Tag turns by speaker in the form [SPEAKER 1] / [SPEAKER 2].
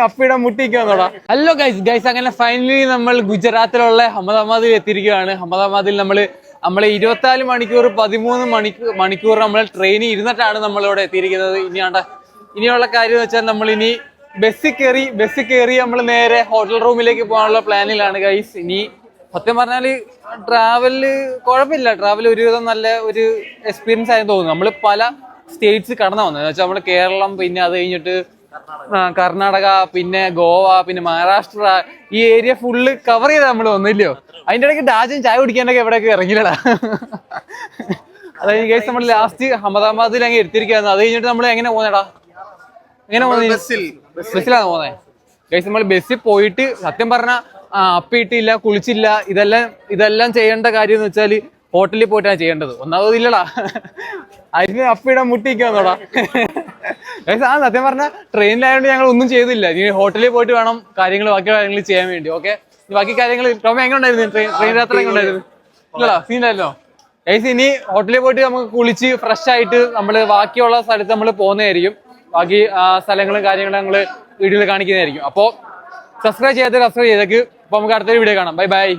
[SPEAKER 1] അപ്പിട മുട്ടിക്കുന്നോടാ. Hello guys അങ്ങനെ finally നമ്മൾ ഗുജറാത്തിലുള്ള അഹമ്മദാബാദിൽ എത്തിയിരിക്കുകയാണ്. അഹമ്മദാബാദിൽ നമ്മള് 24 മണിക്കൂർ 13 മണിക്കൂർ നമ്മൾ ട്രെയിനിൽ ഇരുന്നിട്ടാണ് നമ്മളിവിടെ എത്തിയിരിക്കുന്നത്. ഇനിയുള്ള കാര്യം എന്ന് വെച്ചാൽ നമ്മൾ ഇനി ബസ്സിൽ കയറി നമ്മൾ നേരെ ഹോട്ടൽ റൂമിലേക്ക് പോകാനുള്ള പ്ലാനിലാണ് ഗൈസ്. ഇനി സത്യം പറഞ്ഞാല് ട്രാവല് കുഴപ്പമില്ല, ട്രാവൽ ഒരുവിധം നല്ല ഒരു എക്സ്പീരിയൻസ് ആയെന്ന് തോന്നുന്നു. നമ്മൾ പല സ്റ്റേറ്റ്സ് കടന്നു വന്നത് എന്ന് വെച്ചാൽ നമ്മൾ കേരളം, പിന്നെ അത് കഴിഞ്ഞിട്ട് കർണാടക, പിന്നെ ഗോവ, പിന്നെ മഹാരാഷ്ട്ര, ഈ ഏരിയ ഫുള്ള് കവർ ചെയ്താൽ നമ്മൾ വന്നില്ലയോ. അതിൻ്റെ ഇടയ്ക്ക് രാജ്യം ചായ കുടിക്കാനൊക്കെ എവിടെയൊക്കെ ഇറങ്ങില്ലടാ. അതായത് ഗൈസ് നമ്മൾ ലാസ്റ്റ് അഹമ്മദാബാദിൽ അങ്ങ് എടുത്തിരിക്കുകയായിരുന്നു. അത് കഴിഞ്ഞിട്ട് നമ്മൾ എങ്ങനെ പോകുന്നേടാ, എങ്ങനെ പോകുന്നത്? ബസ്സിലാണ് പോകുന്നത് ഗൈസ്. നമ്മൾ ബസ്സിൽ പോയിട്ട് സത്യം പറഞ്ഞാൽ അപ്പിയിട്ടില്ല, കുളിച്ചില്ല. ഇതെല്ലാം ചെയ്യേണ്ട കാര്യം എന്ന് വെച്ചാൽ ഹോട്ടലിൽ പോയിട്ടാണ് ചെയ്യേണ്ടത്. ഒന്നാമത് ഇല്ലടാ, അതിന് അപ്പിയിടാൻ മുട്ടിക്കുന്നോടാ. ആ സത്യം പറഞ്ഞാൽ ട്രെയിനിലായതുകൊണ്ട് ഞങ്ങൾ ഒന്നും ചെയ്തില്ല. ഇനി ഹോട്ടലിൽ പോയിട്ട് വേണം ബാക്കി കാര്യങ്ങൾ ചെയ്യാൻ വേണ്ടി. ഓക്കെ, ബാക്കി കാര്യങ്ങൾ ടോമ എങ്ങനെ ഉണ്ടായിരുന്നു? ട്രെയിൻ യാത്ര എങ്ങനെ ഉണ്ടായിരുന്നു? ഇല്ലടാ, സീനായിരുന്നോ ഗൈസ്? ഇനി ഹോട്ടലിൽ പോയിട്ട് നമുക്ക് കുളിച്ച് ഫ്രഷ് ആയിട്ട് നമ്മൾ ബാക്കിയുള്ള സ്ഥലത്ത് നമ്മൾ പോകുന്നതായിരിക്കും. ബാക്കി സ്ഥലങ്ങളും കാര്യങ്ങളും ഞങ്ങൾ വീഡിയോയിൽ കാണിക്കുന്നതായിരിക്കും. അപ്പോൾ സബ്സ്ക്രൈബ് ചെയ്തേക്ക്. അപ്പോൾ നമുക്ക് അടുത്തൊരു വീഡിയോ കാണാം. ബൈ.